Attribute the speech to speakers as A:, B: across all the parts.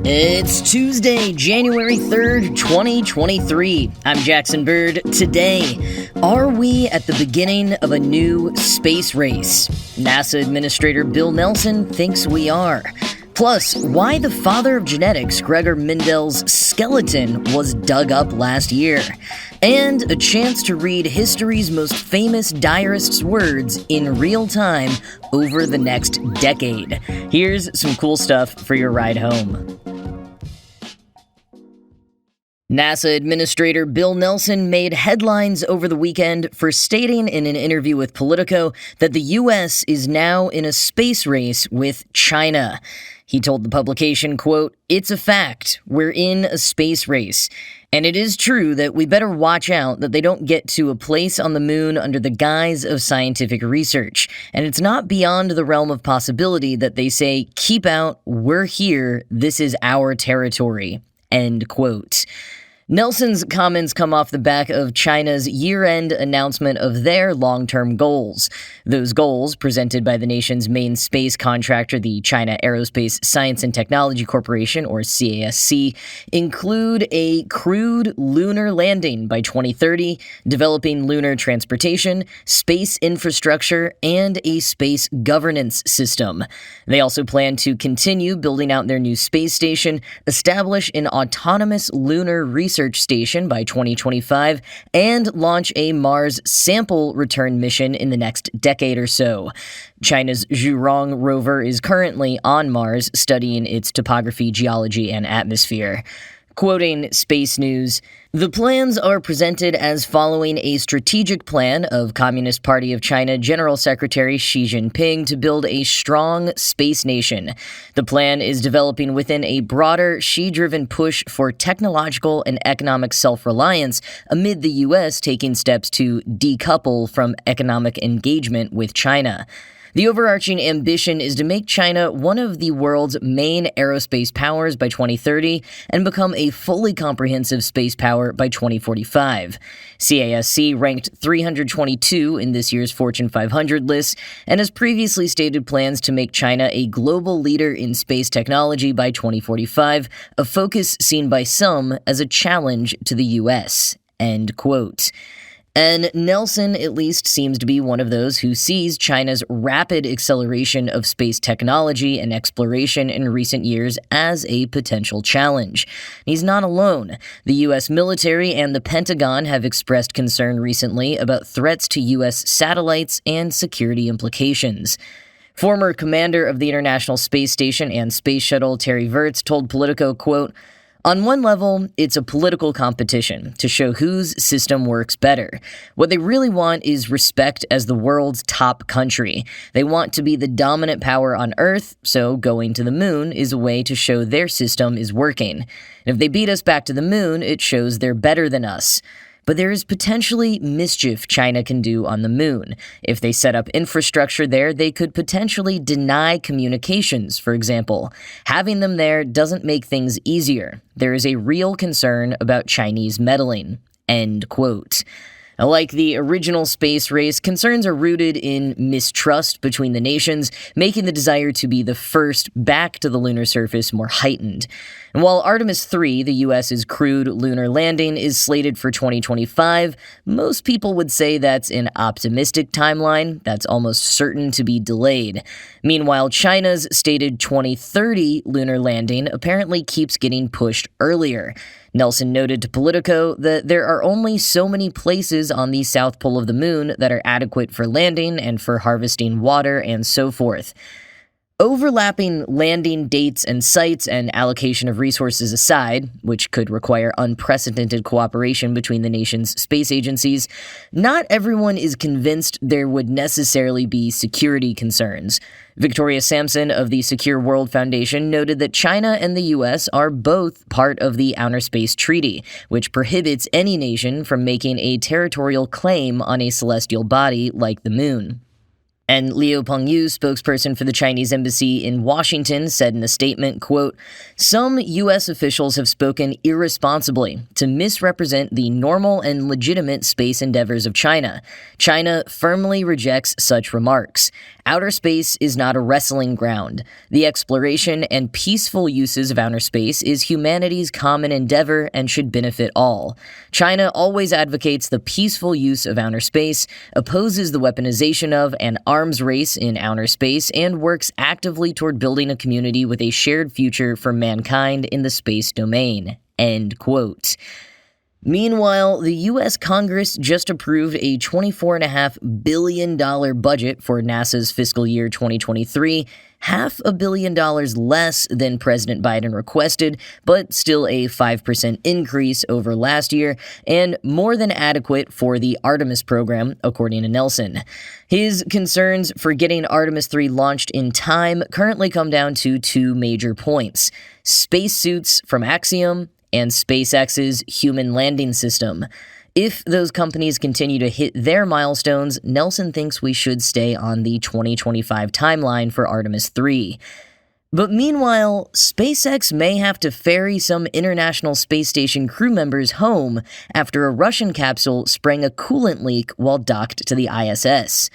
A: It's Tuesday, January 3rd, 2023. I'm Jackson Bird. Today, are we at the beginning of a new space race? NASA Administrator Bill Nelson thinks we are. Plus, why the father of genetics, Gregor Mendel's skeleton, was dug up last year. And a chance to read history's most famous diarist's words in real time over the next decade. Here's some cool stuff for your ride home. NASA Administrator Bill Nelson made headlines over the weekend for stating in an interview with Politico that the U.S. is now in a space race with China. He told the publication, quote, "It's a fact. We're in a space race. And it is true that we better watch out that they don't get to a place on the moon under the guise of scientific research. And it's not beyond the realm of possibility that they say, keep out, we're here, this is our territory." End quote. Nelson's comments come off the back of China's year-end announcement of their long-term goals. Those goals, presented by the nation's main space contractor, the China Aerospace Science and Technology Corporation, or CASC, include a crewed lunar landing by 2030, developing lunar transportation, space infrastructure, and a space governance system. They also plan to continue building out their new space station, establish an autonomous lunar research station by 2025, and launch a Mars sample return mission in the next decade or so. China's Zhurong rover is currently on Mars, studying its topography, geology, and atmosphere. Quoting Space News, "The plans are presented as following a strategic plan of Communist Party of China General Secretary Xi Jinping to build a strong space nation. The plan is developing within a broader Xi-driven push for technological and economic self-reliance amid the U.S. taking steps to decouple from economic engagement with China. The overarching ambition is to make China one of the world's main aerospace powers by 2030 and become a fully comprehensive space power by 2045. CASC ranked 322 in this year's Fortune 500 list and has previously stated plans to make China a global leader in space technology by 2045, a focus seen by some as a challenge to the U.S." End quote. And Nelson at least seems to be one of those who sees China's rapid acceleration of space technology and exploration in recent years as a potential challenge. He's not alone. The U.S. military and the Pentagon have expressed concern recently about threats to U.S. satellites and security implications. Former commander of the International Space Station and Space Shuttle Terry Virts told Politico, quote, "On one level, it's a political competition to show whose system works better. What they really want is respect as the world's top country. They want to be the dominant power on Earth, so going to the moon is a way to show their system is working. And if they beat us back to the moon, it shows they're better than us. But there is potentially mischief China can do on the moon. If they set up infrastructure there, they could potentially deny communications, for example. Having them there doesn't make things easier. There is a real concern about Chinese meddling." End quote. Like the original space race, concerns are rooted in mistrust between the nations, making the desire to be the first back to the lunar surface more heightened. And while Artemis 3, the U.S.'s crewed lunar landing, is slated for 2025, most people would say that's an optimistic timeline that's almost certain to be delayed. Meanwhile, China's stated 2030 lunar landing apparently keeps getting pushed earlier. Nelson noted to Politico that there are only so many places on the south pole of the moon that are adequate for landing and for harvesting water and so forth. Overlapping landing dates and sites and allocation of resources aside, which could require unprecedented cooperation between the nation's space agencies, not everyone is convinced there would necessarily be security concerns. Victoria Sampson of the Secure World Foundation noted that China and the U.S. are both part of the Outer Space Treaty, which prohibits any nation from making a territorial claim on a celestial body like the moon. And Liu Pengyu, spokesperson for the Chinese embassy in Washington, said in a statement, quote, "Some U.S. officials have spoken irresponsibly to misrepresent the normal and legitimate space endeavors of China. China firmly rejects such remarks. Outer space is not a wrestling ground. The exploration and peaceful uses of outer space is humanity's common endeavor and should benefit all. China always advocates the peaceful use of outer space, opposes the weaponization of and arms race in outer space, and works actively toward building a community with a shared future for mankind in the space domain." End quote. Meanwhile, the U.S. Congress just approved a $24.5 billion budget for NASA's fiscal year 2023, $500 million less than President Biden requested, but still a 5% increase over last year, and more than adequate for the Artemis program, according to Nelson. His concerns for getting Artemis 3 launched in time currently come down to two major points: spacesuits from Axiom and SpaceX's human landing system. If those companies continue to hit their milestones, Nelson thinks we should stay on the 2025 timeline for Artemis 3. But meanwhile, SpaceX may have to ferry some International Space Station crew members home after a Russian capsule sprang a coolant leak while docked to the ISS.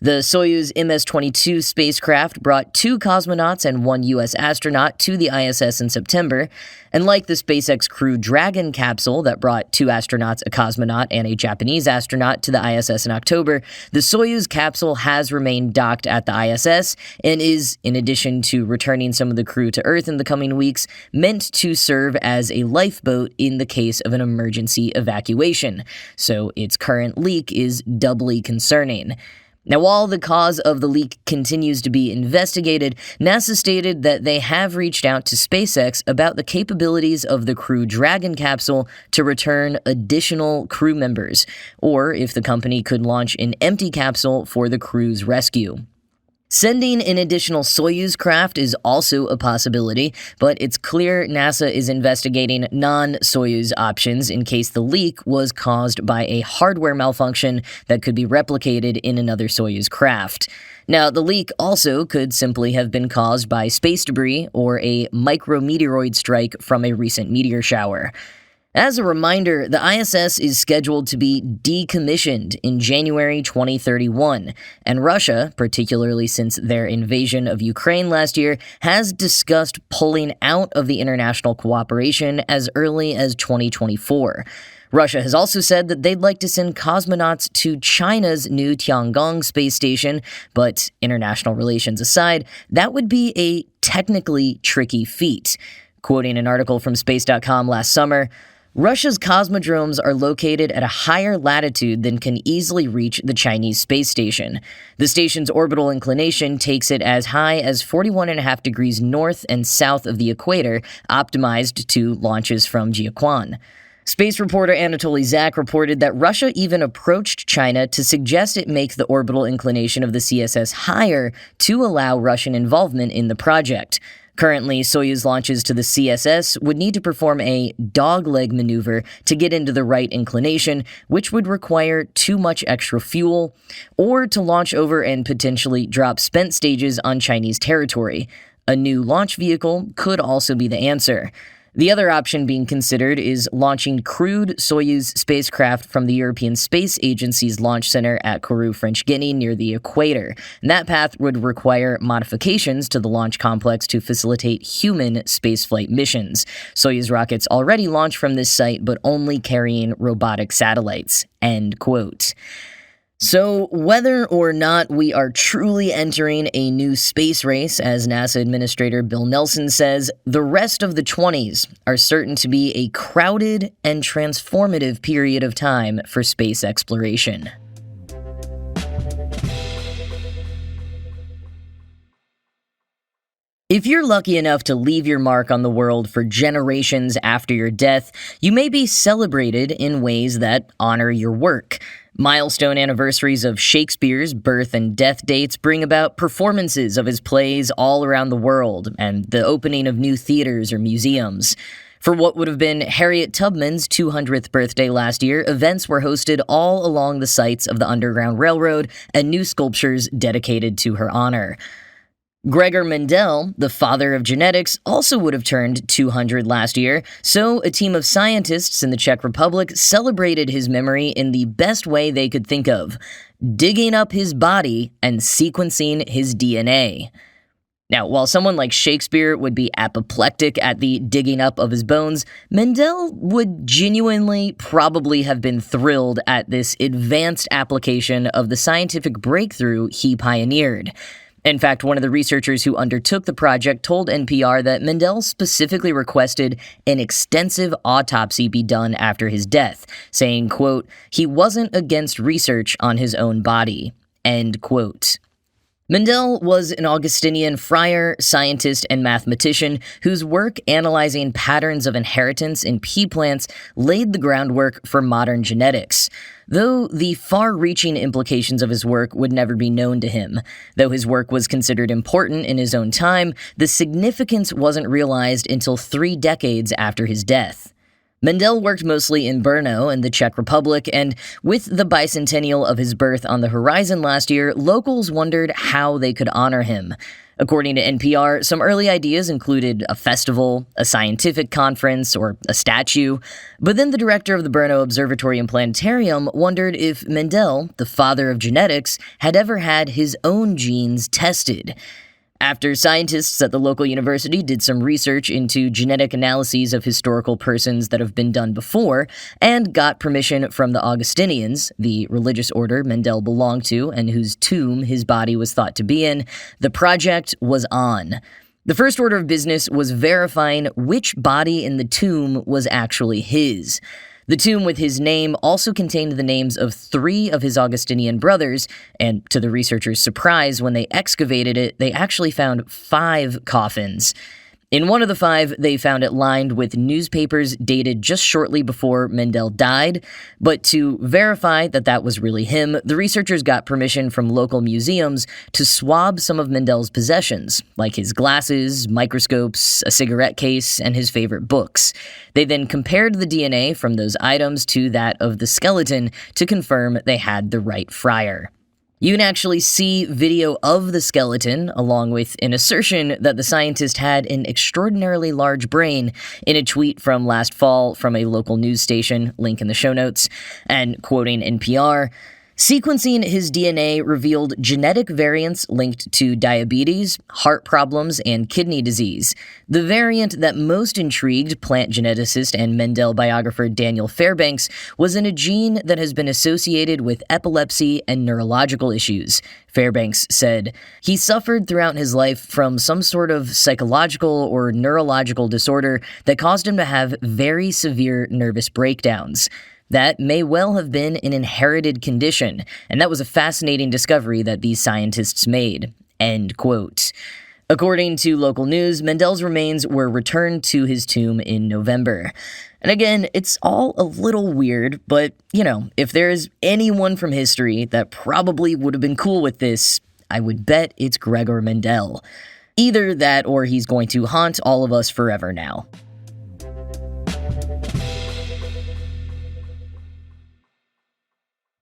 A: The Soyuz MS-22 spacecraft brought 2 cosmonauts and 1 U.S. astronaut to the ISS in September, and like the SpaceX Crew Dragon capsule that brought 2 astronauts, a cosmonaut, and a Japanese astronaut to the ISS in October, the Soyuz capsule has remained docked at the ISS and is, in addition to returning some of the crew to Earth in the coming weeks, meant to serve as a lifeboat in the case of an emergency evacuation, so its current leak is doubly concerning. Now, while the cause of the leak continues to be investigated, NASA stated that they have reached out to SpaceX about the capabilities of the Crew Dragon capsule to return additional crew members, or if the company could launch an empty capsule for the crew's rescue. Sending an additional Soyuz craft is also a possibility, but it's clear NASA is investigating non-Soyuz options in case the leak was caused by a hardware malfunction that could be replicated in another Soyuz craft. Now, the leak also could simply have been caused by space debris or a micrometeoroid strike from a recent meteor shower. As a reminder, the ISS is scheduled to be decommissioned in January 2031, and Russia, particularly since their invasion of Ukraine last year, has discussed pulling out of the international cooperation as early as 2024. Russia has also said that they'd like to send cosmonauts to China's new Tiangong space station, but international relations aside, that would be a technically tricky feat. Quoting an article from Space.com last summer, Russia's cosmodromes are located at a higher latitude than can easily reach the Chinese space station. The station's orbital inclination takes it as high as 41.5 degrees north and south of the equator, optimized to launches from Jiuquan. Space reporter Anatoly Zak reported that Russia even approached China to suggest it make the orbital inclination of the CSS higher to allow Russian involvement in the project. Currently, Soyuz launches to the CSS would need to perform a dogleg maneuver to get into the right inclination, which would require too much extra fuel, or to launch over and potentially drop spent stages on Chinese territory. A new launch vehicle could also be the answer. The other option being considered is launching crewed Soyuz spacecraft from the European Space Agency's launch center at Kourou, French Guiana, near the equator. And that path would require modifications to the launch complex to facilitate human spaceflight missions. Soyuz rockets already launch from this site, but only carrying robotic satellites. End quote. So, whether or not we are truly entering a new space race, as NASA Administrator Bill Nelson says, the rest of the 20s are certain to be a crowded and transformative period of time for space exploration. If you're lucky enough to leave your mark on the world for generations after your death, you may be celebrated in ways that honor your work. Milestone anniversaries of Shakespeare's birth and death dates bring about performances of his plays all around the world and the opening of new theaters or museums. For what would have been Harriet Tubman's 200th birthday last year, events were hosted all along the sites of the Underground Railroad and new sculptures dedicated to her honor. Gregor Mendel, the father of genetics, also would have turned 200 last year, so a team of scientists in the Czech Republic celebrated his memory in the best way they could think of: digging up his body and sequencing his DNA. Now, while someone like Shakespeare would be apoplectic at the digging up of his bones, Mendel would genuinely probably have been thrilled at this advanced application of the scientific breakthrough he pioneered. In fact, one of the researchers who undertook the project told NPR that Mendel specifically requested an extensive autopsy be done after his death, saying, quote, "He wasn't against research on his own body," end quote. Mendel was an Augustinian friar, scientist, and mathematician whose work analyzing patterns of inheritance in pea plants laid the groundwork for modern genetics, though the far-reaching implications of his work would never be known to him. Though his work was considered important in his own time, the significance wasn't realized until 3 decades after his death. Mendel worked mostly in Brno in the Czech Republic, and with the bicentennial of his birth on the horizon last year, locals wondered how they could honor him. According to NPR, some early ideas included a festival, a scientific conference, or a statue, but then the director of the Brno Observatory and Planetarium wondered if Mendel, the father of genetics, had ever had his own genes tested. After scientists at the local university did some research into genetic analyses of historical persons that have been done before, and got permission from the Augustinians, the religious order Mendel belonged to and whose tomb his body was thought to be in, the project was on. The first order of business was verifying which body in the tomb was actually his. The tomb with his name also contained the names of 3 of his Augustinian brothers, and to the researchers' surprise, when they excavated it, they actually found 5 coffins. In one of the 5, they found it lined with newspapers dated just shortly before Mendel died, but to verify that that was really him, the researchers got permission from local museums to swab some of Mendel's possessions, like his glasses, microscopes, a cigarette case, and his favorite books. They then compared the DNA from those items to that of the skeleton to confirm they had the right friar. You can actually see video of the skeleton, along with an assertion that the scientist had an extraordinarily large brain, in a tweet from last fall from a local news station, link in the show notes, and quoting NPR, "Sequencing his DNA revealed genetic variants linked to diabetes, heart problems, and kidney disease. The variant that most intrigued plant geneticist and Mendel biographer Daniel Fairbanks was in a gene that has been associated with epilepsy and neurological issues." Fairbanks said, "He suffered throughout his life from some sort of psychological or neurological disorder that caused him to have very severe nervous breakdowns. That may well have been an inherited condition, and that was a fascinating discovery that these scientists made." End quote. According to local news, Mendel's remains were returned to his tomb in November. And again, it's all a little weird, but, if there's anyone from history that probably would have been cool with this, I would bet it's Gregor Mendel. Either that or he's going to haunt all of us forever now.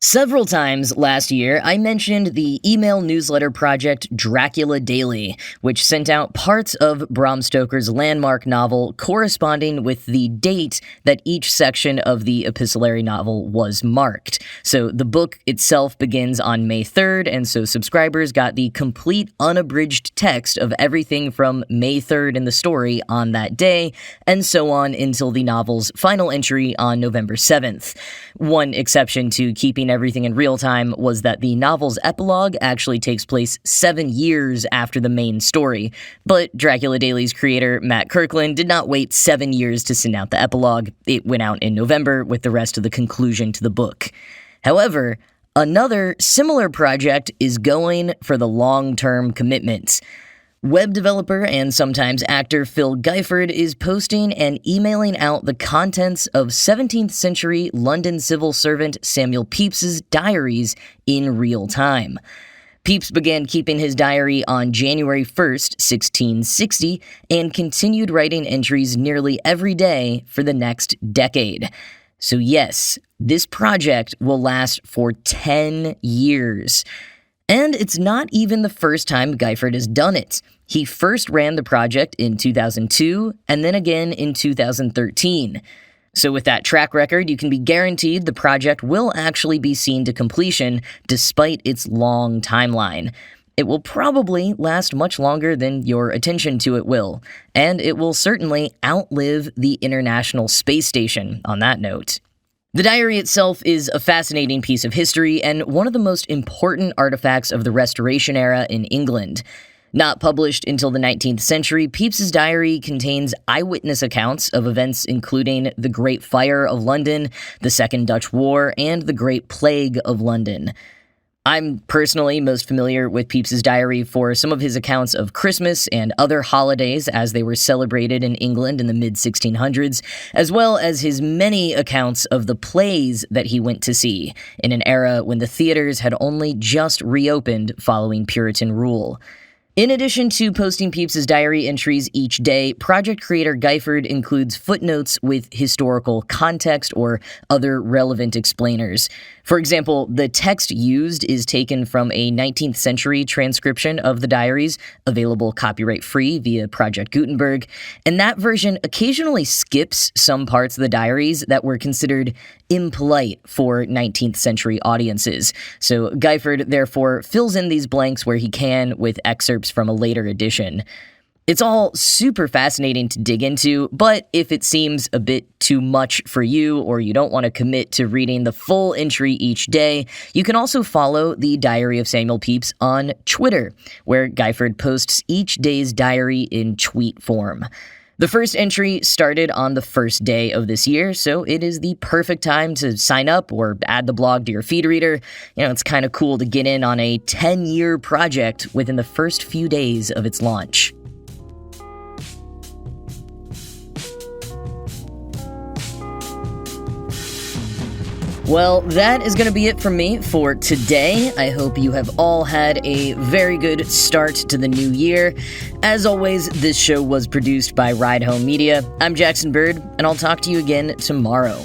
A: Several times last year, I mentioned the email newsletter project Dracula Daily, which sent out parts of Bram Stoker's landmark novel corresponding with the date that each section of the epistolary novel was marked. So the book itself begins on May 3rd, and so subscribers got the complete unabridged text of everything from May 3rd in the story on that day, and so on until the novel's final entry on November 7th. One exception to keeping everything in real time was that the novel's epilogue actually takes place 7 years after the main story, but Dracula Daily's creator, Matt Kirkland, did not wait 7 years to send out the epilogue. It went out in November with the rest of the conclusion to the book. However, another similar project is going for the long-term commitment. Web developer and sometimes actor Phil Gifford is posting and emailing out the contents of 17th century London civil servant Samuel Pepys's diaries in real time. Pepys began keeping his diary on January 1st, 1660, and continued writing entries nearly every day for the next decade. So yes, this project will last for 10 years. And it's not even the first time Gifford has done it. He first ran the project in 2002, and then again in 2013. So with that track record, you can be guaranteed the project will actually be seen to completion despite its long timeline. It will probably last much longer than your attention to it will, and it will certainly outlive the International Space Station on that note. The diary itself is a fascinating piece of history and one of the most important artifacts of the Restoration era in England. Not published until the 19th century, Pepys's diary contains eyewitness accounts of events including the Great Fire of London, the Second Dutch War, and the Great Plague of London. I'm personally most familiar with Pepys's diary for some of his accounts of Christmas and other holidays as they were celebrated in England in the mid-1600s, as well as his many accounts of the plays that he went to see in an era when the theaters had only just reopened following Puritan rule. In addition to posting Pepys's diary entries each day, project creator Gifford includes footnotes with historical context or other relevant explainers. For example, the text used is taken from a 19th century transcription of the diaries, available copyright-free via Project Gutenberg, and that version occasionally skips some parts of the diaries that were considered impolite for 19th century audiences. So Gifford, therefore, fills in these blanks where he can with excerpts from a later edition. It's all super fascinating to dig into, but if it seems a bit too much for you or you don't want to commit to reading the full entry each day, you can also follow the Diary of Samuel Pepys on Twitter, where Gifford posts each day's diary in tweet form. The first entry started on the first day of this year, so it is the perfect time to sign up or add the blog to your feed reader. It's kind of cool to get in on a 10-year project within the first few days of its launch. Well, that is going to be it from me for today. I hope you have all had a very good start to the new year. As always, this show was produced by Ride Home Media. I'm Jackson Bird, and I'll talk to you again tomorrow.